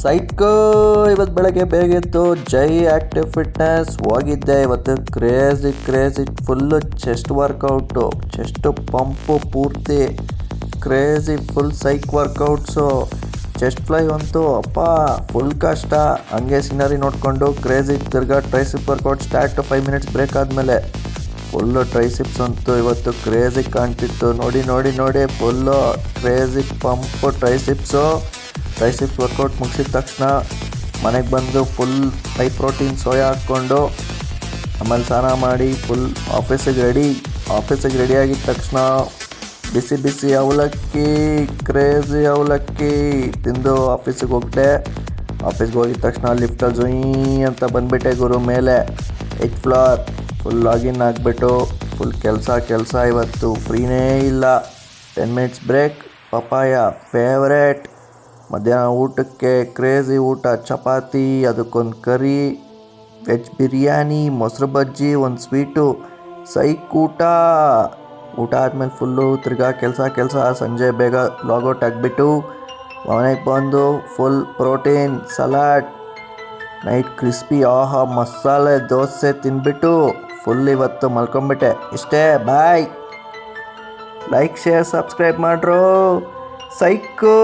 Psycho ಇವತ್ತು ಬೆಳಗ್ಗೆ ಬೇಗ ಎದ್ದು ಜೈ ಆ್ಯಕ್ಟಿವ್ ಫಿಟ್ನೆಸ್ ಹೋಗಿದ್ದೆ. ಇವತ್ತು crazy full chest workout, chest pump ಪೂರ್ತಿ crazy full psych workouts. Chest fly ಅಂತೂ ಅಪ್ಪ ಫುಲ್ ಕಷ್ಟ. ಹಂಗೆ ಸೀನರಿ ನೋಡಿಕೊಂಡು ಕ್ರೇಜಿ ತಿರ್ಗಾ tricep workout start. 5 minutes break ಆದಮೇಲೆ ಫುಲ್ಲು ಟ್ರೈಸಿಪ್ಸ್ ಅಂತೂ ಇವತ್ತು ಕ್ರೇಜಿ ಕಾಣ್ತಿತ್ತು. ನೋಡಿ full crazy pump triceps workout ಮುಗಿಸಿದ ತಕ್ಷಣ ಮನೆಗೆ ಬಂದು ಫುಲ್ ಹೈ ಪ್ರೋಟೀನ್ ಸೋಯಾ ಹಾಕ್ಕೊಂಡು ಆಮೇಲೆ ಸ್ನಾನ ಮಾಡಿ ಫುಲ್ ಆಫೀಸಿಗೆ ರೆಡಿ ಆಗಿದ ತಕ್ಷಣ ಬಿಸಿ ಅವಲಕ್ಕಿ, ಕ್ರೇಜಿ ಅವಲಕ್ಕಿ ತಿಂದು ಆಫೀಸಿಗೆ ಹೋಗ್ಬಿಟ್ಟೆ. ಆಫೀಸ್ಗೆ ಹೋಗಿದ ತಕ್ಷಣ ಲಿಫ್ಟಲ್ಲಿ ಜೊಯ್ ಅಂತ ಬಂದುಬಿಟ್ಟೆ ಗುರು ಮೇಲೆ 8th ಫ್ಲೋರ್. ಫುಲ್ ಲಾಗಿನ್ ಆಗಿಬಿಟ್ಟು ಫುಲ್ ಕೆಲಸ ಇವತ್ತು ಫ್ರೀನೇ ಇಲ್ಲ. 10 ಮಿನಿಟ್ಸ್ ಬ್ರೇಕ್. Papaya favourite. ಮಧ್ಯಾಹ್ನ ಊಟಕ್ಕೆ ಕ್ರೇಜಿ ಊಟ, ಚಪಾತಿ, ಅದಕ್ಕೊಂದು ಕರಿ, ವೆಜ್ ಬಿರಿಯಾನಿ, ಮೊಸರು ಬಜ್ಜಿ, ಒಂದು ಸ್ವೀಟು, ಸೈಕ್ ಊಟ ಆದಮೇಲೆ ಫುಲ್ಲು ತಿರ್ಗಾ ಕೆಲಸ. ಸಂಜೆ ಬೇಗ ಲಾಗೌಟ್ ಆಗಿಬಿಟ್ಟು ಮನೆಗೆ ಬಂದು full protein salad, night crispy masala dosa ತಿಂದ್ಬಿಟ್ಟು ಫುಲ್ ಇವತ್ತು ಮಲ್ಕೊಂಬಿಟ್ಟೆ. ಇಷ್ಟೇ, ಬಾಯ್. ಲೈಕ್, ಶೇರ್, ಸಬ್ಸ್ಕ್ರೈಬ್ ಮಾಡ್ರು. ಸೈಕೋ.